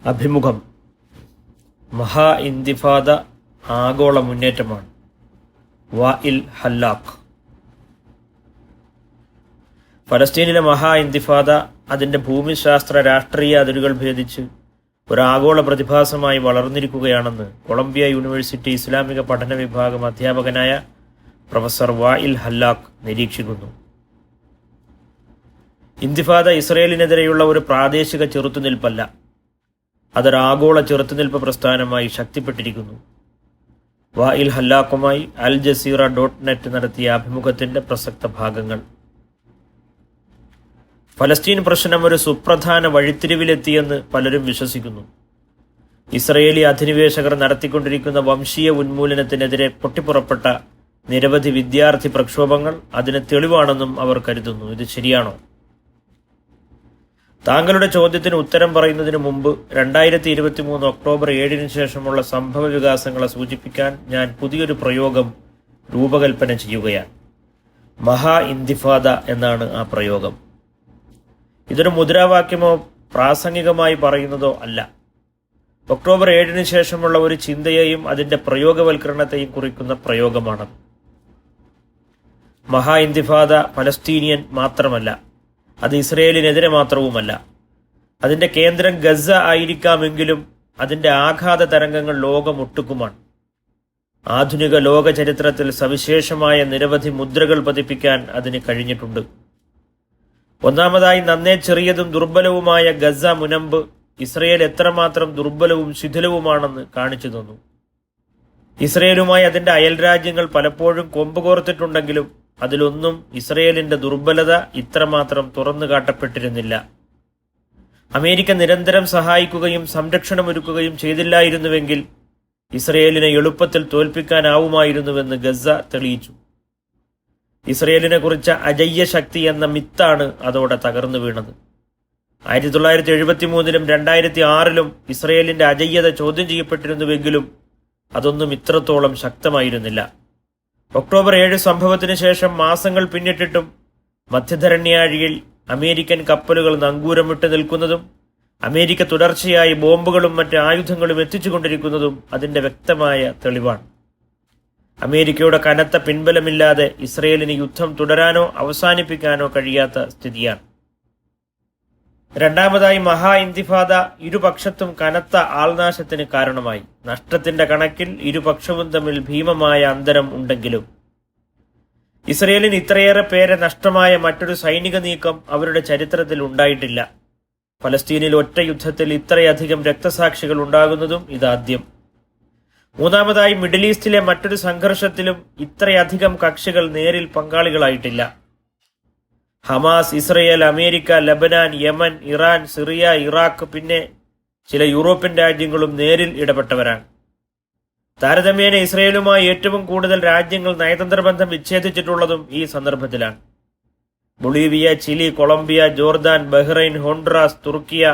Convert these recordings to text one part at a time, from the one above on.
അഭിമുഖം. മഹാ ഇന്തിഫാദ ആഗോള മുന്നേറ്റമാണ്. വാഇൽ ഹല്ലാഖ്. ഫലസ്തീനിലെ മഹാ ഇന്തിഫാദ അതിൻ്റെ ഭൂമിശാസ്ത്ര രാഷ്ട്രീയ അതിരുകൾ ഭേദിച്ച് ഒരാഗോള പ്രതിഭാസമായി വളർന്നിരിക്കുകയാണെന്ന് കൊളംബിയ യൂണിവേഴ്സിറ്റി ഇസ്ലാമിക പഠന വിഭാഗം അധ്യാപകനായ പ്രൊഫസർ വാഇൽ ഹല്ലാഖ് നിരീക്ഷിക്കുന്നു. ഇന്തിഫാദ ഇസ്രയേലിനെതിരെയുള്ള ഒരു പ്രാദേശിക ചെറുത്തുനിൽപ്പല്ല, അതൊരാഗോള ചെറുത്തുനിൽപ്പ് പ്രസ്ഥാനമായി ശക്തിപ്പെട്ടിരിക്കുന്നു. വാഇൽ ഹല്ലാഖുമായി അൽ ജസീറ .net നടത്തിയ അഭിമുഖത്തിന്റെ പ്രസക്ത ഭാഗങ്ങൾ. ഫലസ്തീൻ പ്രശ്നം ഒരു സുപ്രധാന വഴിത്തിരിവിലെത്തിയെന്ന് പലരും വിശ്വസിക്കുന്നു. ഇസ്രയേലി അധിനിവേശകർ നടത്തിക്കൊണ്ടിരിക്കുന്ന വംശീയ ഉന്മൂലനത്തിനെതിരെ പൊട്ടിപ്പുറപ്പെട്ട നിരവധി വിദ്യാർത്ഥി പ്രക്ഷോഭങ്ങൾ അതിന് തെളിവാണെന്നും അവർ കരുതുന്നു. ഇത് ശരിയാണോ? താങ്കളുടെ ചോദ്യത്തിന് ഉത്തരം പറയുന്നതിന് മുമ്പ് 2023 ഒക്ടോബർ 7 ശേഷമുള്ള സംഭവ വികാസങ്ങളെ സൂചിപ്പിക്കാൻ ഞാൻ പുതിയൊരു പ്രയോഗം രൂപകൽപ്പന ചെയ്യുകയാണ്. മഹാ ഇന്തിഫാദ എന്നാണ് ആ പ്രയോഗം. ഇതൊരു മുദ്രാവാക്യമോ പ്രാസംഗികമായി പറയുന്നതോ അല്ല. ഒക്ടോബർ 7 ശേഷമുള്ള ഒരു ചിന്തയെയും അതിന്റെ പ്രയോഗവൽക്കരണത്തെയും കുറിക്കുന്ന പ്രയോഗമാണ്. മഹാ ഇന്തിഫാദ പലസ്തീനിയൻ മാത്രമല്ല, അത് ഇസ്രയേലിനെതിരെ മാത്രവുമല്ല. അതിന്റെ കേന്ദ്രം ഗസ ആയിരിക്കാമെങ്കിലും അതിന്റെ ആഘാത തരംഗങ്ങൾ ലോകമൊട്ടുക്കുമാണ്. ആധുനിക ലോക ചരിത്രത്തിൽ സവിശേഷമായ നിരവധി മുദ്രകൾ പതിപ്പിക്കാൻ അതിന് കഴിഞ്ഞിട്ടുണ്ട്. ഒന്നാമതായി, നന്നേ ചെറിയതും ദുർബലവുമായ ഗസ മുനമ്പ് ഇസ്രയേൽ എത്രമാത്രം ദുർബലവും ശിഥിലവുമാണെന്ന് കാണിച്ചു തന്നു. ഇസ്രയേലുമായി അതിന്റെ അയൽരാജ്യങ്ങൾ പലപ്പോഴും കൊമ്പുകോർത്തിട്ടുണ്ടെങ്കിലും അതിലൊന്നും ഇസ്രയേലിന്റെ ദുർബലത ഇത്രമാത്രം തുറന്നു കാട്ടപ്പെട്ടിരുന്നില്ല. അമേരിക്ക നിരന്തരം സഹായിക്കുകയും സംരക്ഷണമൊരുക്കുകയും ചെയ്തില്ലായിരുന്നുവെങ്കിൽ ഇസ്രയേലിനെ എളുപ്പത്തിൽ തോൽപ്പിക്കാനാവുമായിരുന്നുവെന്ന് ഗസ തെളിയിച്ചു. ഇസ്രയേലിനെ കുറിച്ച അജയ്യ ശക്തി എന്ന മിത്താണ് അതോടെ തകർന്നു വീണത്. 1973 2006 ഇസ്രയേലിന്റെ അജയ്യത ചോദ്യം ചെയ്യപ്പെട്ടിരുന്നുവെങ്കിലും അതൊന്നും ഇത്രത്തോളം ശക്തമായിരുന്നില്ല. ഒക്ടോബർ 7 സംഭവത്തിന് ശേഷം മാസങ്ങൾ പിന്നിട്ടിട്ടും മധ്യധരണ്യാഴിയിൽ അമേരിക്കൻ കപ്പലുകൾ നങ്കൂരമിട്ട് നിൽക്കുന്നതും അമേരിക്ക തുടർച്ചയായി ബോംബുകളും മറ്റ് ആയുധങ്ങളും എത്തിച്ചുകൊണ്ടിരിക്കുന്നതും അതിന്റെ വ്യക്തമായ തെളിവാണ്. അമേരിക്കയുടെ കനത്ത പിൻബലമില്ലാതെ ഇസ്രയേലിന് യുദ്ധം തുടരാനോ അവസാനിപ്പിക്കാനോ കഴിയാത്ത സ്ഥിതിയാണ്. രണ്ടാമതായി, മഹാ ഇന്തിഫാദ ഇരുപക്ഷത്തും കനത്ത ആൾനാശത്തിന് കാരണമായി. നഷ്ടത്തിന്റെ കണക്കിൽ ഇരുപക്ഷവും തമ്മിൽ ഭീമമായ അന്തരം ഉണ്ടെങ്കിലും ഇസ്രയേലിന് ഇത്രയേറെ പേരെ നഷ്ടമായ മറ്റൊരു സൈനിക നീക്കം അവരുടെ ചരിത്രത്തിൽ ഉണ്ടായിട്ടില്ല. ഫലസ്തീനിൽ ഒറ്റ യുദ്ധത്തിൽ ഇത്രയധികം രക്തസാക്ഷികൾ ഉണ്ടാകുന്നതും ഇതാദ്യം. മൂന്നാമതായി, മിഡിൽ ഈസ്റ്റിലെ മറ്റൊരു സംഘർഷത്തിലും ഇത്രയധികം കക്ഷികൾ നേരിൽ പങ്കാളികളായിട്ടില്ല. Hamas, Israel, America, Lebanon, Yemen, Iran, Syria, Iraq, പിന്നെ ചില യൂറോപ്യൻ രാജ്യങ്ങളും നേരിൽ ഇടപെട്ടവരാണ്. താരതമ്യേന ഇസ്രയേലുമായി ഏറ്റവും കൂടുതൽ രാജ്യങ്ങൾ നയതന്ത്ര ബന്ധം വിച്ഛേദിച്ചിട്ടുള്ളതും ഈ സന്ദർഭത്തിലാണ്. Bolivia, Chile, Colombia, Jordan, Bahrain, Honduras, Turkiye,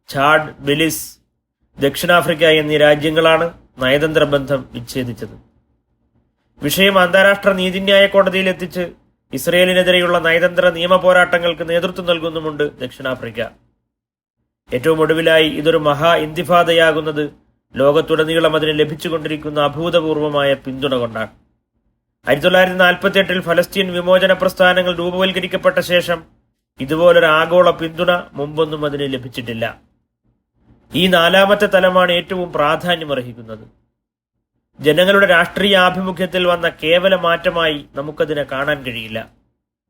Chad, Belize, ദക്ഷിണാഫ്രിക്ക എന്നീ രാജ്യങ്ങളാണ് നയതന്ത്ര ബന്ധം വിച്ഛേദിച്ചത്. വിഷയം അന്താരാഷ്ട്ര നീതിന്യായ കോടതിയിൽ എത്തിച്ച് ഇസ്രയേലിനെതിരെയുള്ള നയതന്ത്ര നിയമ പോരാട്ടങ്ങൾക്ക് നേതൃത്വം നൽകുന്നുമുണ്ട് ദക്ഷിണാഫ്രിക്ക. ഏറ്റവും ഒടുവിലായി ഇതൊരു മഹാ ഇന്തിഫാദയാകുന്നത് ലോകത്തുടനീളം അതിന് ലഭിച്ചുകൊണ്ടിരിക്കുന്ന അഭൂതപൂർവമായ പിന്തുണ കൊണ്ടാണ്. 1948 ഫലസ്തീൻ വിമോചന പ്രസ്ഥാനങ്ങൾ രൂപവൽക്കരിക്കപ്പെട്ട ശേഷം ഇതുപോലൊരു ആഗോള പിന്തുണ മുമ്പൊന്നും അതിന് ലഭിച്ചിട്ടില്ല. ഈ നാലാമത്തെ തലമാണ് ഏറ്റവും പ്രാധാന്യമർഹിക്കുന്നത്. ജനങ്ങളുടെ രാഷ്ട്രീയ ആഭിമുഖ്യത്തിൽ വന്ന കേവല മാറ്റമായി നമുക്കതിനെ കാണാൻ കഴിയില്ല.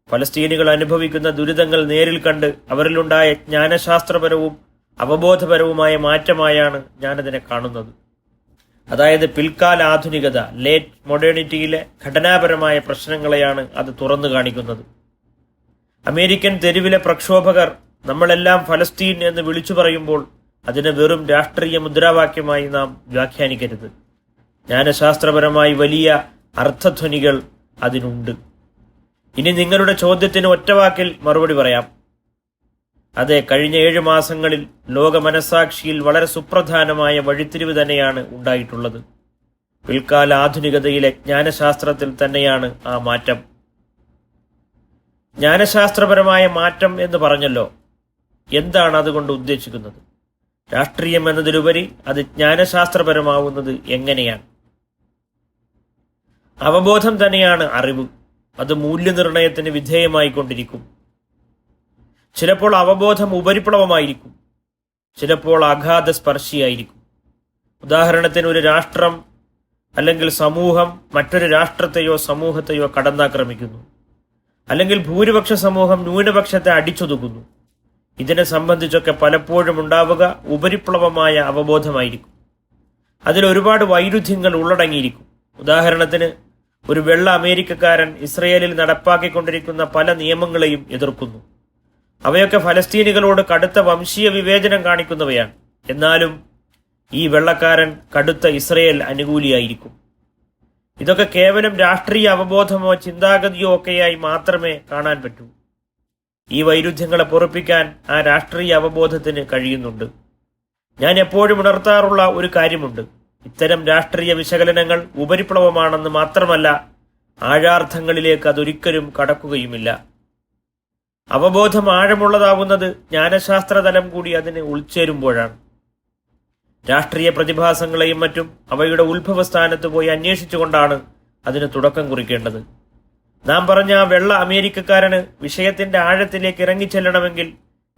ഫലസ്തീനികൾ അനുഭവിക്കുന്ന ദുരിതങ്ങൾ നേരിൽ കണ്ട് അവരിലുണ്ടായ ജ്ഞാനശാസ്ത്രപരവും അവബോധപരവുമായ മാറ്റമായാണ് ഞാനതിനെ കാണുന്നത്. അതായത് പിൽക്കാല ആധുനികത, ലേറ്റ് മോഡേണിറ്റിയിലെ ഘടനാപരമായ പ്രശ്നങ്ങളെയാണ് അത് തുറന്നു കാണിക്കുന്നത്. അമേരിക്കൻ തെരുവിലെ പ്രക്ഷോഭകർ നമ്മളെല്ലാം ഫലസ്തീൻ എന്ന് വിളിച്ചു പറയുമ്പോൾ അതിനെ വെറും രാഷ്ട്രീയ മുദ്രാവാക്യമായി നാം വ്യാഖ്യാനിക്കരുത്. ജ്ഞാനശാസ്ത്രപരമായി വലിയ അർത്ഥധ്വനികൾ അതിനുണ്ട്. ഇനി നിങ്ങളുടെ ചോദ്യത്തിന് ഒറ്റവാക്കിൽ മറുപടി പറയാം. അതെ, കഴിഞ്ഞ 7 മാസങ്ങളിൽ ലോക മനസാക്ഷിയിൽ വളരെ സുപ്രധാനമായ വഴിത്തിരിവ് തന്നെയാണ് ഉണ്ടായിട്ടുള്ളത്. പിൽക്കാല ആധുനികതയിലെ ജ്ഞാനശാസ്ത്രത്തിൽ തന്നെയാണ് ആ മാറ്റം. ജ്ഞാനശാസ്ത്രപരമായ മാറ്റം എന്ന് പറഞ്ഞല്ലോ, എന്താണ് അതുകൊണ്ട് ഉദ്ദേശിക്കുന്നത്? രാഷ്ട്രീയം എന്നതിലുപരി അത് ജ്ഞാനശാസ്ത്രപരമാവുന്നത് എങ്ങനെയാണ്? അവബോധം തന്നെയാണ് അറിവ്. അത് മൂല്യനിർണയത്തിന് വിധേയമായിക്കൊണ്ടിരിക്കും. ചിലപ്പോൾ അവബോധം ഉപരിപ്ലവമായിരിക്കും, ചിലപ്പോൾ അഗാധ സ്പർശിയായിരിക്കും. ഉദാഹരണത്തിന്, ഒരു രാഷ്ട്രം അല്ലെങ്കിൽ സമൂഹം മറ്റൊരു രാഷ്ട്രത്തെയോ സമൂഹത്തെയോ കടന്നാക്രമിക്കുന്നു, അല്ലെങ്കിൽ ഭൂരിപക്ഷ സമൂഹം ന്യൂനപക്ഷത്തെ അടിച്ചൊതുക്കുന്നു. ഇതിനെ സംബന്ധിച്ചൊക്കെ പലപ്പോഴും ഉണ്ടാവുക ഉപരിപ്ലവമായ അവബോധമായിരിക്കും. അതിൽ ഒരുപാട് വൈരുദ്ധ്യങ്ങൾ ഉള്ളടങ്ങിയിരിക്കും. ഉദാഹരണത്തിന്, ഒരു വെള്ള അമേരിക്കക്കാരൻ ഇസ്രയേലിൽ നടപ്പാക്കിക്കൊണ്ടിരിക്കുന്ന പല നിയമങ്ങളെയും എതിർക്കുന്നു. അവയൊക്കെ ഫലസ്തീനികളോട് കടുത്ത വംശീയ വിവേചനം കാണിക്കുന്നവയാണ്. എന്നാലും ഈ വെള്ളക്കാരൻ കടുത്ത ഇസ്രയേൽ അനുകൂലിയായിരിക്കും. ഇതൊക്കെ കേവലം രാഷ്ട്രീയ അവബോധമോ ചിന്താഗതിയോ ഒക്കെയായി മാത്രമേ കാണാൻ പറ്റൂ. ഈ വൈരുദ്ധ്യങ്ങളെ പൊറുപ്പിക്കാൻ ആ രാഷ്ട്രീയ അവബോധത്തിന് കഴിയുന്നുണ്ട്. ഞാൻ എപ്പോഴും ഉണർത്താറുള്ള ഒരു കാര്യമുണ്ട്. ഇത്തരം രാഷ്ട്രീയ വിശകലനങ്ങൾ ഉപരിപ്ലവമാണെന്ന് മാത്രമല്ല, ആഴാർത്ഥങ്ങളിലേക്ക് അതൊരിക്കലും കടക്കുകയുമില്ല. അവബോധം ആഴമുള്ളതാവുന്നത് ജ്ഞാനശാസ്ത്രതലം കൂടി അതിന് ഉൾച്ചേരുമ്പോഴാണ്. രാഷ്ട്രീയ പ്രതിഭാസങ്ങളെയും മറ്റും അവയുടെ ഉത്ഭവസ്ഥാനത്ത് പോയി അന്വേഷിച്ചുകൊണ്ടാണ് അതിന് തുടക്കം കുറിക്കേണ്ടത്. നാം പറഞ്ഞ ആ വെള്ള അമേരിക്കക്കാരന് വിഷയത്തിന്റെ ആഴത്തിലേക്ക് ഇറങ്ങിച്ചെല്ലണമെങ്കിൽ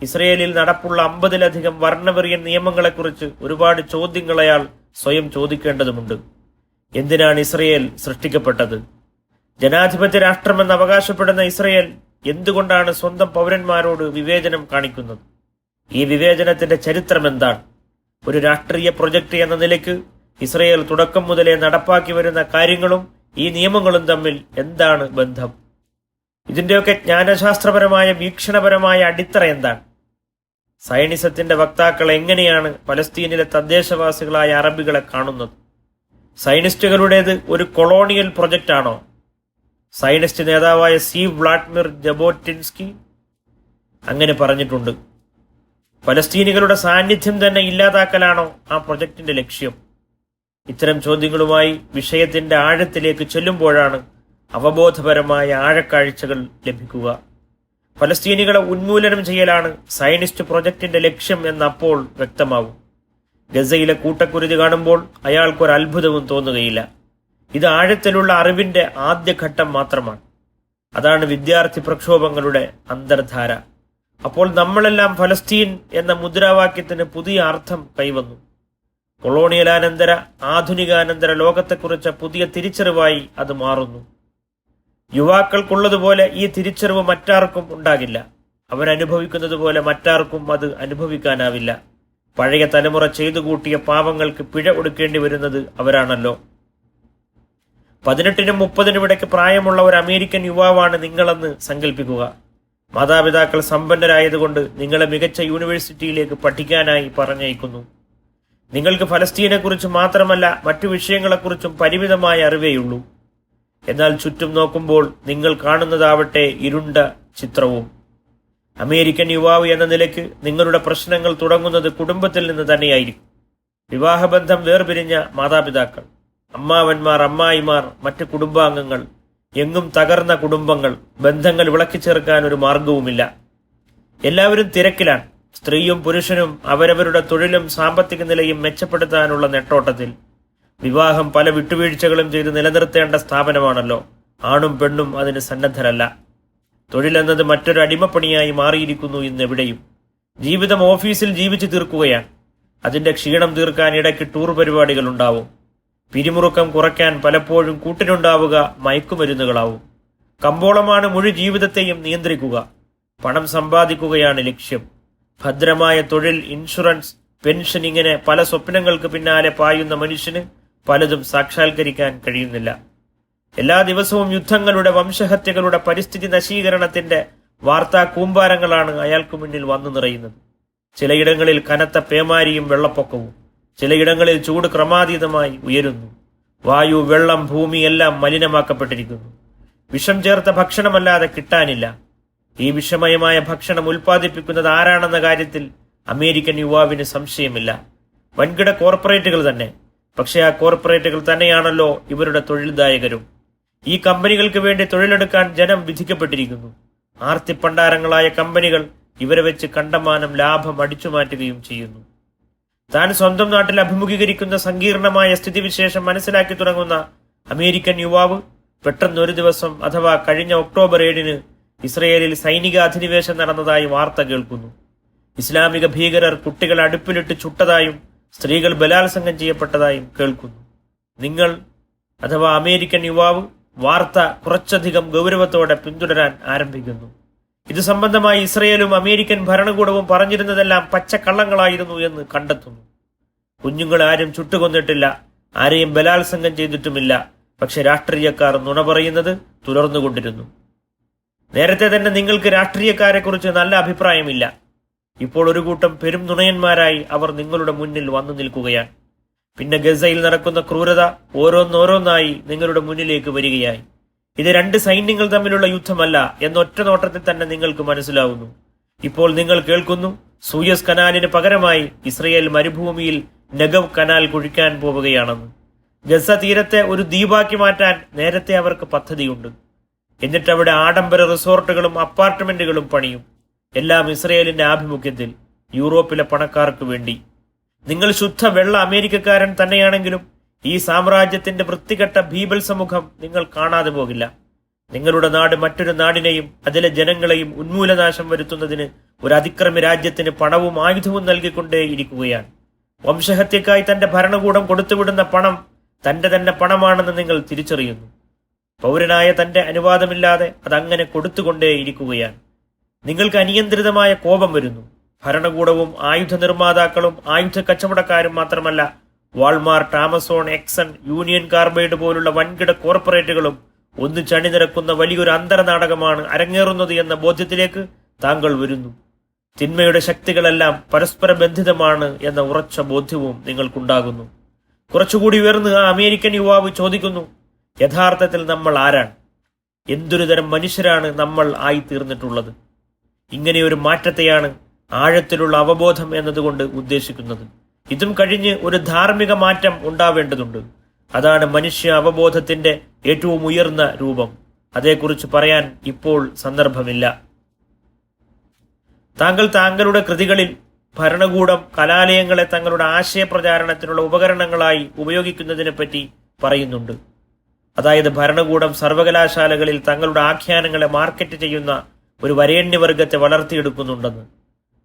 ഇസ്രയേലിൽ നടപ്പുള്ള 50-ലധികം വർണ്ണവെറിയൻ നിയമങ്ങളെക്കുറിച്ച് ഒരുപാട് ചോദ്യങ്ങൾ അയാൾ സ്വയം ചോദിക്കേണ്ടതുണ്ട്. എന്തിനാണ് ഇസ്രയേൽ സൃഷ്ടിക്കപ്പെട്ടത്? ജനാധിപത്യ രാഷ്ട്രമെന്ന് അവകാശപ്പെടുന്ന ഇസ്രയേൽ എന്തുകൊണ്ടാണ് സ്വന്തം പൗരന്മാരോട് വിവേചനം കാണിക്കുന്നത്? ഈ വിവേചനത്തിന്റെ ചരിത്രം എന്താണ്? ഒരു രാഷ്ട്രീയ പ്രൊജക്ട് എന്ന നിലയ്ക്ക് ഇസ്രയേൽ തുടക്കം മുതലേ നടപ്പാക്കി വരുന്ന കാര്യങ്ങളും ഈ നിയമങ്ങളും തമ്മിൽ എന്താണ് ബന്ധം? ഇതിന്റെയൊക്കെ ജ്ഞാനശാസ്ത്രപരമായ വീക്ഷണപരമായ അടിത്തറ എന്താണ്? സയനിസത്തിന്റെ വക്താക്കൾ എങ്ങനെയാണ് പലസ്തീനിലെ തദ്ദേശവാസികളായ അറബികളെ കാണുന്നത്? സയനിസ്റ്റുകളുടേത് ഒരു കൊളോണിയൽ പ്രൊജക്റ്റാണോ? സയനിസ്റ്റ് നേതാവായ സി വ്ളാഡിമിർ ജബോട്ടിൻസ്കി അങ്ങനെ പറഞ്ഞിട്ടുണ്ട്. പലസ്തീനികളുടെ സാന്നിധ്യം തന്നെ ഇല്ലാതാക്കലാണോ ആ പ്രൊജക്ടിന്റെ ലക്ഷ്യം? ഇത്തരം ചോദ്യങ്ങളുമായി വിഷയത്തിന്റെ ആഴത്തിലേക്ക് ചെല്ലുമ്പോഴാണ് അവബോധപരമായ ആഴക്കാഴ്ചകൾ ലഭിക്കുക. ഫലസ്തീനികളെ ഉന്മൂലനം ചെയ്യലാണ് സയനിസ്റ്റ് പ്രൊജക്ടിന്റെ ലക്ഷ്യം എന്നപ്പോൾ വ്യക്തമാവും. ഗസയിലെ കൂട്ടക്കുരുതി കാണുമ്പോൾ അയാൾക്കൊരു അത്ഭുതവും തോന്നുകയില്ല. ഇത് ആഴത്തിലുള്ള അറിവിന്റെ ആദ്യഘട്ടം മാത്രമാണ്. അതാണ് വിദ്യാർത്ഥി പ്രക്ഷോഭങ്ങളുടെ അന്തർധാര. അപ്പോൾ നമ്മളെല്ലാം ഫലസ്തീൻ എന്ന മുദ്രാവാക്യത്തിന് പുതിയ അർത്ഥം കൈവന്നു. കൊളോണിയലാനന്തര ആധുനികാനന്തര ലോകത്തെക്കുറിച്ച് പുതിയ തിരിച്ചറിവായി അത് മാറുന്നു. യുവാക്കൾക്കുള്ളതുപോലെ ഈ തിരിച്ചറിവ് മറ്റാർക്കും ഉണ്ടാകില്ല. അവരനുഭവിക്കുന്നത് പോലെ മറ്റാർക്കും അത് അനുഭവിക്കാനാവില്ല. പഴയ തലമുറ ചെയ്തു കൂട്ടിയ പാവങ്ങൾക്ക് പിഴ കൊടുക്കേണ്ടി വരുന്നത് അവരാണല്ലോ. 18-നും 30-നും ഇടയ്ക്ക് പ്രായമുള്ള ഒരു അമേരിക്കൻ യുവാവാണ് നിങ്ങളെന്ന് സങ്കല്പിക്കുക. മാതാപിതാക്കൾ സമ്പന്നരായതുകൊണ്ട് നിങ്ങളെ മികച്ച യൂണിവേഴ്സിറ്റിയിലേക്ക് പഠിക്കാനായി പറഞ്ഞയക്കുന്നു. നിങ്ങൾക്ക് ഫലസ്തീനെക്കുറിച്ച് മാത്രമല്ല മറ്റു വിഷയങ്ങളെക്കുറിച്ചും പരിമിതമായ അറിവേയുള്ളൂ. എന്നാൽ ചുറ്റും നോക്കുമ്പോൾ നിങ്ങൾ കാണുന്നതാവട്ടെ ഇരുണ്ട ചിത്രവും. അമേരിക്കൻ യുവാവ് എന്ന നിലയ്ക്ക് നിങ്ങളുടെ പ്രശ്നങ്ങൾ തുടങ്ങുന്നത് കുടുംബത്തിൽ നിന്ന് തന്നെയായിരിക്കും. വിവാഹബന്ധം വേർപിരിഞ്ഞ മാതാപിതാക്കൾ, അമ്മാവന്മാർ, അമ്മായിമാർ, മറ്റ് കുടുംബാംഗങ്ങൾ, എങ്ങും തകർന്ന കുടുംബങ്ങൾ, ബന്ധങ്ങൾ വിളക്കിച്ചേർക്കാൻ ഒരു മാർഗവുമില്ല. എല്ലാവരും തിരക്കിലാണ്. സ്ത്രീയും പുരുഷനും അവരവരുടെ തൊഴിലും സാമ്പത്തിക നിലയും മെച്ചപ്പെടുത്താനുള്ള നെട്ടോട്ടത്തിൽ. വിവാഹം പല വിട്ടുവീഴ്ചകളും ചെയ്ത് നിലനിർത്തേണ്ട സ്ഥാപനമാണല്ലോ. ആണും പെണ്ണും അതിന് സന്നദ്ധരല്ല. തൊഴിലെന്നത് മറ്റൊരു അടിമപ്പണിയായി മാറിയിരിക്കുന്നു ഇന്നെവിടെയും. ജീവിതം ഓഫീസിൽ ജീവിച്ചു തീർക്കുകയാണ്. അതിന്റെ ക്ഷീണം തീർക്കാൻ ഇടയ്ക്ക് ടൂർ പരിപാടികൾ ഉണ്ടാവും. പിരിമുറുക്കം കുറയ്ക്കാൻ പലപ്പോഴും കൂട്ടിനുണ്ടാവുക മയക്കുമരുന്നുകളാവും. കമ്പോളമാണ് മുഴു ജീവിതത്തെയും നിയന്ത്രിക്കുക. പണം സമ്പാദിക്കുകയാണ് ലക്ഷ്യം. ഭദ്രമായ തൊഴിൽ, ഇൻഷുറൻസ്, പെൻഷൻ, ഇങ്ങനെ പല സ്വപ്നങ്ങൾക്ക് പിന്നാലെ പായുന്ന മനുഷ്യന് പലതും സാക്ഷാത്കരിക്കാൻ കഴിയുന്നില്ല. എല്ലാ ദിവസവും യുദ്ധങ്ങളുടെ, വംശഹത്യകളുടെ, പരിസ്ഥിതി നശീകരണത്തിന്റെ വാർത്താ കൂമ്പാരങ്ങളാണ് അയാൾക്ക് മുന്നിൽ വന്നു നിറയുന്നത്. ചിലയിടങ്ങളിൽ കനത്ത പേമാരിയും വെള്ളപ്പൊക്കവും, ചിലയിടങ്ങളിൽ ചൂട് ക്രമാതീതമായി ഉയരുന്നു. വായു, വെള്ളം, ഭൂമി എല്ലാം മലിനമാക്കപ്പെട്ടിരിക്കുന്നു. വിഷം ചേർത്ത ഭക്ഷണമല്ലാതെ കിട്ടാനില്ല. ഈ വിഷമയമായ ഭക്ഷണം ഉൽപ്പാദിപ്പിക്കുന്നത് ആരാണെന്ന കാര്യത്തിൽ അമേരിക്കൻ യുവാവിന് സംശയമില്ല. വൻകിട കോർപ്പറേറ്റുകൾ തന്നെ. പക്ഷേ ആ കോർപ്പറേറ്റുകൾ തന്നെയാണല്ലോ ഇവരുടെ തൊഴിൽദായകരും. ഈ കമ്പനികൾക്ക് വേണ്ടി തൊഴിലെടുക്കാൻ ജനം വിധിക്കപ്പെട്ടിരിക്കുന്നു. ആർത്തിപ്പണ്ടാരങ്ങളായ കമ്പനികൾ ഇവരെ വെച്ച് കണ്ടമാനം ലാഭം അടിച്ചുമാറ്റുകയും ചെയ്യുന്നു. താൻ സ്വന്തം നാട്ടിൽ അഭിമുഖീകരിക്കുന്ന സങ്കീർണമായ സ്ഥിതിവിശേഷം മനസ്സിലാക്കി തുടങ്ങുന്ന അമേരിക്കൻ യുവാവ് പെട്ടെന്ന് ഒരു ദിവസം, അഥവാ കഴിഞ്ഞ ഒക്ടോബർ 7-ന് ഇസ്രയേലിൽ സൈനിക അധിനിവേശം നടന്നതായി വാർത്ത കേൾക്കുന്നു. ഇസ്ലാമിക ഭീകരർ കുട്ടികളെ അടുപ്പിലിട്ട് ചുട്ടതായും സ്ത്രീകൾ ബലാത്സംഗം ചെയ്യപ്പെട്ടതായും കേൾക്കുന്നു. നിങ്ങൾ, അഥവാ അമേരിക്കൻ യുവാവ്, വാർത്ത കുറച്ചധികം ഗൗരവത്തോടെ പിന്തുടരാൻ ആരംഭിക്കുന്നു. ഇത് സംബന്ധമായി ഇസ്രയേലും അമേരിക്കൻ ഭരണകൂടവും പറഞ്ഞിരുന്നതെല്ലാം പച്ചക്കള്ളങ്ങളായിരുന്നു എന്ന് കണ്ടെത്തുന്നു. കുഞ്ഞുങ്ങൾ ആരും ചുട്ടുകൊന്നിട്ടില്ല, ആരെയും ബലാത്സംഗം ചെയ്തിട്ടുമില്ല. പക്ഷെ രാഷ്ട്രീയക്കാർ നുണ പറയുന്നത് തുടർന്നുകൊണ്ടിരുന്നു. നേരത്തെ തന്നെ നിങ്ങൾക്ക് രാഷ്ട്രീയക്കാരെ കുറിച്ച് നല്ല അഭിപ്രായമില്ല. ഇപ്പോൾ ഒരു കൂട്ടം പെരും നുണയന്മാരായി അവർ നിങ്ങളുടെ മുന്നിൽ വന്നു നിൽക്കുകയാണ്. പിന്നെ ഗസയിൽ നടക്കുന്ന ക്രൂരത ഓരോന്നോരോന്നായി നിങ്ങളുടെ മുന്നിലേക്ക് വരികയായി. ഇത് രണ്ട് സൈന്യങ്ങൾ തമ്മിലുള്ള യുദ്ധമല്ല എന്നൊറ്റ നോട്ടത്തിൽ തന്നെ നിങ്ങൾക്ക് മനസ്സിലാവുന്നു. ഇപ്പോൾ നിങ്ങൾ കേൾക്കുന്നു, സൂയസ് കനാലിന് പകരമായി ഇസ്രയേൽ മരുഭൂമിയിൽ നെഗവ് കനാൽ കുഴിക്കാൻ പോവുകയാണെന്ന്. ഗസ തീരത്തെ ഒരു ദ്വീപാക്കി മാറ്റാൻ നേരത്തെ അവർക്ക് പദ്ധതിയുണ്ട്. എന്നിട്ട് അവിടെ ആഡംബര റിസോർട്ടുകളും അപ്പാർട്ട്മെന്റുകളും പണിയും. എല്ലാം ഇസ്രയേലിന്റെ ആഭിമുഖ്യത്തിൽ, യൂറോപ്പിലെ പണക്കാർക്ക് വേണ്ടി. നിങ്ങൾ ശുദ്ധ വെള്ള അമേരിക്കക്കാരൻ തന്നെയാണെങ്കിലും ഈ സാമ്രാജ്യത്തിന്റെ വൃത്തികെട്ട ഭീബൽസമുഖം നിങ്ങൾ കാണാതെ പോകില്ല. നിങ്ങളുടെ നാട് മറ്റൊരു നാടിനെയും അതിലെ ജനങ്ങളെയും ഉന്മൂലനാശം വരുത്തുന്നതിന് ഒരു അതിക്രമി രാജ്യത്തിന് പണവും ആയുധവും നൽകിക്കൊണ്ടേയിരിക്കുകയാണ്. വംശഹത്യക്കായി തന്റെ ഭരണകൂടം കൊടുത്തുവിടുന്ന പണം തന്റെ തന്നെ പണമാണെന്ന് നിങ്ങൾ തിരിച്ചറിയുന്നു. പൗരനായ തന്റെ അനുവാദമില്ലാതെ അതങ്ങനെ കൊടുത്തുകൊണ്ടേയിരിക്കുകയാണ്. നിങ്ങൾക്ക് അനിയന്ത്രിതമായ കോപം വരുന്നു. ഭരണകൂടവും ആയുധ നിർമ്മാതാക്കളും ആയുധ കച്ചവടക്കാരും മാത്രമല്ല, Walmart, Amazon, Exxon, union carbide പോലുള്ള വൻകിട കോർപ്പറേറ്റുകളും ഒന്നിച്ച് അണിനിരക്കുന്ന വലിയൊരു അന്തർനാടകമാണ് അരങ്ങേറുന്നത് എന്ന ബോധ്യത്തിലേക്ക് താങ്കൾ വരുന്നു. തിന്മയുടെ ശക്തികളെല്ലാം പരസ്പര ബന്ധിതമാണ് എന്ന ഉറച്ച ബോധ്യവും നിങ്ങൾക്കുണ്ടാകുന്നു. കുറച്ചുകൂടി ഉയർന്ന് ആ അമേരിക്കൻ യുവാവ് ചോദിക്കുന്നു, യഥാർത്ഥത്തിൽ നമ്മൾ ആരാണ്? എന്തൊരു തരം മനുഷ്യരാണ് നമ്മൾ ആയിത്തീർന്നിട്ടുള്ളത്? ഇങ്ങനെയൊരു മാറ്റത്തെയാണ് ആഴത്തിലുള്ള അവബോധം എന്നതുകൊണ്ട് ഉദ്ദേശിക്കുന്നത്. ഇതും കഴിഞ്ഞ് ഒരു ധാർമ്മിക മാറ്റം ഉണ്ടാവേണ്ടതുണ്ട്. അതാണ് മനുഷ്യ അവബോധത്തിന്റെ ഏറ്റവും ഉയർന്ന രൂപം. അതേക്കുറിച്ച് പറയാൻ ഇപ്പോൾ സന്ദർഭമില്ല. താങ്കൾ താങ്കളുടെ കൃതികളിൽ ഭരണകൂടം കലാലയങ്ങളെ തങ്ങളുടെ ആശയപ്രചാരണത്തിനുള്ള ഉപകരണങ്ങളായി ഉപയോഗിക്കുന്നതിനെപ്പറ്റി പറയുന്നുണ്ട്. അതായത് ഭരണകൂടം സർവകലാശാലകളിൽ തങ്ങളുടെ ആഖ്യാനങ്ങളെ മാർക്കറ്റ് ചെയ്യുന്ന ഒരു വരേണ്യവർഗത്തെ വളർത്തിയെടുക്കുന്നുണ്ടെന്ന്.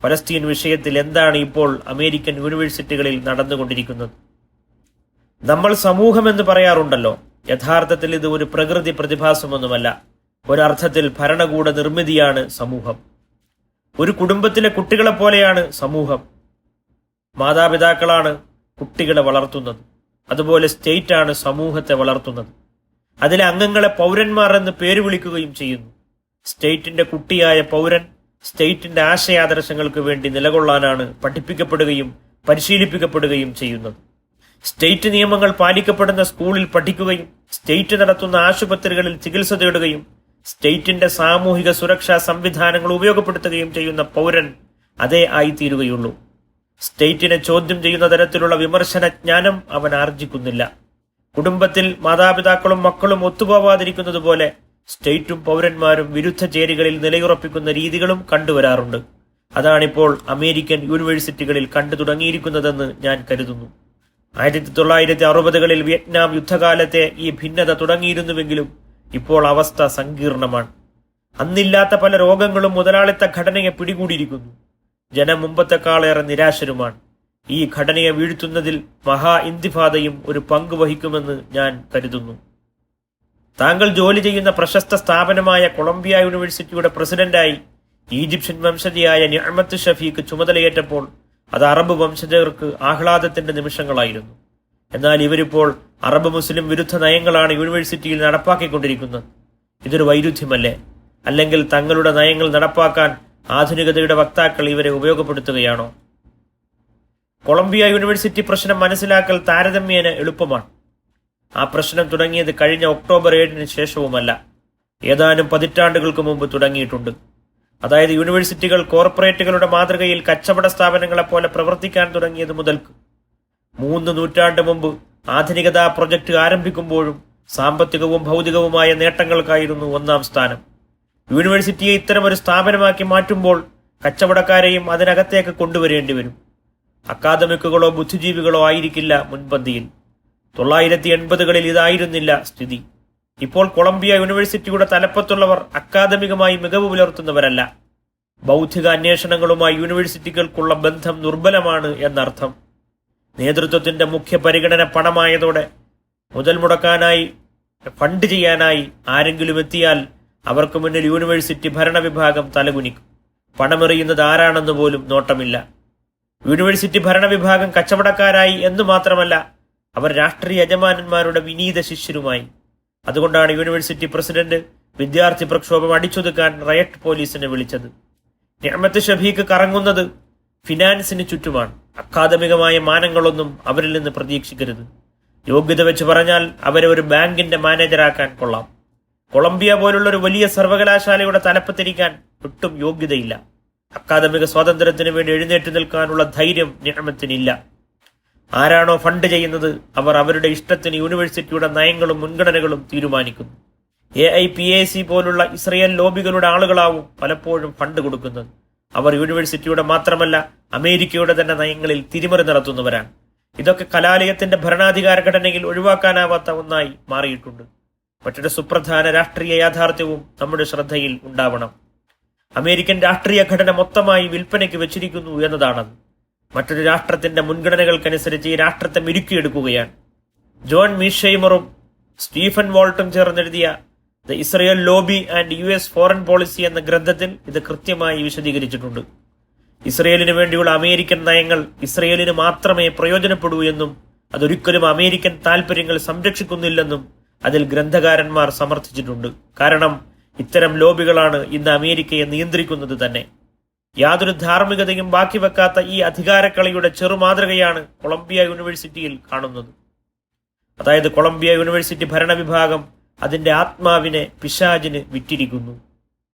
പലസ്തീൻ വിഷയത്തിൽ എന്താണ് ഇപ്പോൾ അമേരിക്കൻ യൂണിവേഴ്സിറ്റികളിൽ നടന്നുകൊണ്ടിരിക്കുന്നത്? നമ്മൾ സമൂഹമെന്ന് പറയാറുണ്ടല്ലോ. യഥാർത്ഥത്തിൽ ഇത് ഒരു പ്രകൃതി പ്രതിഭാസമൊന്നുമല്ല. ഒരർത്ഥത്തിൽ ഭരണകൂട നിർമ്മിതിയാണ് സമൂഹം. ഒരു കുടുംബത്തിലെ കുട്ടികളെ പോലെയാണ് സമൂഹം. മാതാപിതാക്കളാണ് കുട്ടികളെ വളർത്തുന്നത്. അതുപോലെ സ്റ്റേറ്റ് ആണ് സമൂഹത്തെ വളർത്തുന്നത്. അതിലെ അംഗങ്ങളെ പൗരന്മാർ എന്ന് പേര് വിളിക്കുകയും ചെയ്യുന്നു. സ്റ്റേറ്റിന്റെ കുട്ടിയായ പൗരൻ സ്റ്റേറ്റിന്റെ ആശയാദർശങ്ങൾക്ക് വേണ്ടി നിലകൊള്ളാനാണ് പഠിപ്പിക്കപ്പെടുകയും പരിശീലിപ്പിക്കപ്പെടുകയും ചെയ്യുന്നത്. സ്റ്റേറ്റ് നിയമങ്ങൾ പാലിക്കപ്പെടുന്ന സ്കൂളിൽ പഠിക്കുകയും സ്റ്റേറ്റ് നടത്തുന്ന ആശുപത്രികളിൽ ചികിത്സ തേടുകയും സ്റ്റേറ്റിന്റെ സാമൂഹിക സുരക്ഷാ സംവിധാനങ്ങൾ ഉപയോഗപ്പെടുത്തുകയും ചെയ്യുന്ന പൗരൻ അതേ ആയിത്തീരുകയുള്ളൂ. സ്റ്റേറ്റിനെ ചോദ്യം ചെയ്യുന്ന തരത്തിലുള്ള വിമർശന ജ്ഞാനം അവൻ ആർജിക്കുന്നില്ല. കുടുംബത്തിൽ മാതാപിതാക്കളും മക്കളും ഒത്തുപോവാതിരിക്കുന്നത് പോലെ സ്റ്റേറ്റും പൗരന്മാരും വിരുദ്ധ ചേരികളിൽ നിലയുറപ്പിക്കുന്ന രീതികളും കണ്ടുവരാറുണ്ട്. അതാണിപ്പോൾ അമേരിക്കൻ യൂണിവേഴ്സിറ്റികളിൽ കണ്ടു തുടങ്ങിയിരിക്കുന്നതെന്ന് ഞാൻ കരുതുന്നു. 1960കളിൽ വിയറ്റ്നാം യുദ്ധകാലത്തെ ഈ ഭിന്നത തുടങ്ങിയിരുന്നുവെങ്കിലും ഇപ്പോൾ അവസ്ഥ സങ്കീർണമാണ്. അന്നില്ലാത്ത പല രോഗങ്ങളും മുതലാളിത്ത ഘടനയെ പിടികൂടിയിരിക്കുന്നു. ജനം മുമ്പത്തെക്കാളേറെ നിരാശരുമാണ്. ഈ ഘടനയെ വീഴ്ത്തുന്നതിൽ മഹാ ഇന്തിഫാദയും ഒരു പങ്ക് വഹിക്കുമെന്ന് ഞാൻ കരുതുന്നു. താങ്കൾ ജോലി ചെയ്യുന്ന പ്രശസ്ത സ്ഥാപനമായ കൊളംബിയ യൂണിവേഴ്സിറ്റിയുടെ പ്രസിഡന്റായി ഈജിപ്ഷ്യൻ വംശജയായ നിഅമത്ത് ഷഫീഖ് ചുമതലയേറ്റപ്പോൾ അത് അറബ് വംശജർക്ക് ആഹ്ലാദത്തിന്റെ നിമിഷങ്ങളായിരുന്നു. എന്നാൽ ഇവരിപ്പോൾ അറബ് മുസ്ലിം വിരുദ്ധ നയങ്ങളാണ് യൂണിവേഴ്സിറ്റിയിൽ നടപ്പാക്കിക്കൊണ്ടിരിക്കുന്നത്. ഇതൊരു വൈരുദ്ധ്യമല്ലേ? അല്ലെങ്കിൽ തങ്ങളുടെ നയങ്ങൾ നടപ്പാക്കാൻ ആധുനികതയുടെ വക്താക്കൾ ഇവരെ ഉപയോഗപ്പെടുത്തുകയാണോ? കൊളംബിയ യൂണിവേഴ്സിറ്റി പ്രശ്നം മനസ്സിലാക്കൽ താരതമ്യേന എളുപ്പമാണ്. ആ പ്രശ്നം തുടങ്ങിയത് കഴിഞ്ഞ ഒക്ടോബർ 7-ന് ശേഷവുമല്ല, ഏതാനും പതിറ്റാണ്ടുകൾക്ക് മുമ്പ് തുടങ്ങിയിട്ടുണ്ട്. അതായത് യൂണിവേഴ്സിറ്റികൾ കോർപ്പറേറ്റുകളുടെ മാതൃകയിൽ കച്ചവട സ്ഥാപനങ്ങളെ പോലെ പ്രവർത്തിക്കാൻ തുടങ്ങിയത് മുതൽക്ക്. 3 നൂറ്റാണ്ട് മുമ്പ് ആധുനികതാ പ്രൊജക്ട് ആരംഭിക്കുമ്പോഴും സാമ്പത്തികവും ഭൗതികവുമായ നേട്ടങ്ങൾക്കായിരുന്നു ഒന്നാം സ്ഥാനം. യൂണിവേഴ്സിറ്റിയെ ഇത്തരമൊരു സ്ഥാപനമാക്കി മാറ്റുമ്പോൾ കച്ചവടക്കാരെയും അതിനകത്തേക്ക് കൊണ്ടുവരേണ്ടി വരും. അക്കാദമിക്കുകളോ ബുദ്ധിജീവികളോ ആയിരിക്കില്ല മുൻപന്തിയിൽ. 1980കളിൽ ഇതായിരുന്നില്ല സ്ഥിതി. ഇപ്പോൾ കൊളംബിയ യൂണിവേഴ്സിറ്റിയുടെ തലപ്പത്തുള്ളവർ അക്കാദമികമായി മികവ് പുലർത്തുന്നവരല്ല. ബൗദ്ധിക അന്വേഷണങ്ങളുമായി യൂണിവേഴ്സിറ്റികൾക്കുള്ള ബന്ധം ദുർബലമാണ് എന്നർത്ഥം. നേതൃത്വത്തിന്റെ മുഖ്യ പരിഗണന പണമായതോടെ മുതൽ മുടക്കാനായി, ഫണ്ട് ചെയ്യാനായി ആരെങ്കിലും എത്തിയാൽ അവർക്ക് മുന്നിൽ യൂണിവേഴ്സിറ്റി ഭരണവിഭാഗം തലകുനിക്കും. പണമെറിയുന്നത് ആരാണെന്ന് പോലും നോട്ടമില്ല. യൂണിവേഴ്സിറ്റി ഭരണവിഭാഗം കച്ചവടക്കാരായി എന്നു മാത്രമല്ല, അവർ രാഷ്ട്രീയ യജമാനന്മാരുടെ വിനീത ശിഷ്യരുമായി. അതുകൊണ്ടാണ് യൂണിവേഴ്സിറ്റി പ്രസിഡന്റ് വിദ്യാർത്ഥി പ്രക്ഷോഭം അടിച്ചൊതുക്കാൻ റയറ്റ് പോലീസിനെ വിളിച്ചത്. നിഅമത്ത് ഷഫീഖ് കറങ്ങുന്നത് ഫിനാൻസിന് ചുറ്റുമാണ്. അക്കാദമികമായ മാനങ്ങളൊന്നും അവരിൽ നിന്ന് പ്രതീക്ഷിക്കരുത്. യോഗ്യത വെച്ച് പറഞ്ഞാൽ അവരെ ഒരു ബാങ്കിന്റെ മാനേജറാക്കാൻ കൊള്ളാം. കൊളംബിയ പോലുള്ള ഒരു വലിയ സർവകലാശാലയുടെ തലപ്പത്തിരിക്കാൻ ഒട്ടും യോഗ്യതയില്ല. അക്കാദമിക സ്വാതന്ത്ര്യത്തിന് വേണ്ടി എഴുന്നേറ്റ് നിൽക്കാനുള്ള ധൈര്യം നിഅമത്തിനില്ല. ആരാണോ ഫണ്ട് ചെയ്യുന്നത് അവർ അവരുടെ ഇഷ്ടത്തിന് യൂണിവേഴ്സിറ്റിയുടെ നയങ്ങളും മുൻഗണനകളും തീരുമാനിക്കുന്നു. AIPAC പോലുള്ള ഇസ്രയേൽ ലോബികളുടെ ആളുകളാവും പലപ്പോഴും ഫണ്ട് കൊടുക്കുന്നത്. അവർ യൂണിവേഴ്സിറ്റിയുടെ മാത്രമല്ല അമേരിക്കയുടെ തന്നെ നയങ്ങളിൽ തിരിമറി നടത്തുന്നവരാണ്. ഇതൊക്കെ കലാലയത്തിന്റെ ഭരണാധികാര ഘടനയിൽ ഒഴിവാക്കാനാവാത്ത ഒന്നായി മാറിയിട്ടുണ്ട്. മറ്റൊരു സുപ്രധാന രാഷ്ട്രീയ യാഥാർത്ഥ്യവും നമ്മുടെ ശ്രദ്ധയിൽ ഉണ്ടാവണം. അമേരിക്കൻ രാഷ്ട്രീയ ഘടന മൊത്തമായി വിൽപ്പനയ്ക്ക് വെച്ചിരിക്കുന്നു എന്നതാണത്. മറ്റൊരു രാഷ്ട്രത്തിന്റെ മുൻഗണനകൾക്കനുസരിച്ച് ഈ രാഷ്ട്രത്തെ മെരുക്കിയെടുക്കുകയാണ്. ജോൺ മീഷൈമറും സ്റ്റീഫൻ വോൾട്ടും ചേർന്നെഴുതിയ the Israel lobby and US foreign policy എന്ന ഗ്രന്ഥത്തിൽ ഇത് കൃത്യമായി വിശദീകരിച്ചിട്ടുണ്ട്. ഇസ്രയേലിന് വേണ്ടിയുള്ള അമേരിക്കൻ നയങ്ങൾ ഇസ്രയേലിന് മാത്രമേ പ്രയോജനപ്പെടൂ എന്നും അതൊരിക്കലും അമേരിക്കൻ താൽപര്യങ്ങൾ സംരക്ഷിക്കുന്നില്ലെന്നും അതിൽ ഗ്രന്ഥകാരന്മാർ സമർത്ഥിച്ചിട്ടുണ്ട്. കാരണം ഇത്തരം ലോബികളാണ് ഇന്ന് അമേരിക്കയെ നിയന്ത്രിക്കുന്നത് തന്നെ. യാതൊരു ധാർമ്മികതയും ബാക്കി വെക്കാത്ത ഈ അധികാരക്കളിയുടെ ചെറുമാതൃകയാണ് കൊളംബിയ യൂണിവേഴ്സിറ്റിയിൽ കാണുന്നത്. അതായത് കൊളംബിയ യൂണിവേഴ്സിറ്റി ഭരണവിഭാഗം അതിന്റെ ആത്മാവിനെ പിശാചിന് വിറ്റിരിക്കുന്നു.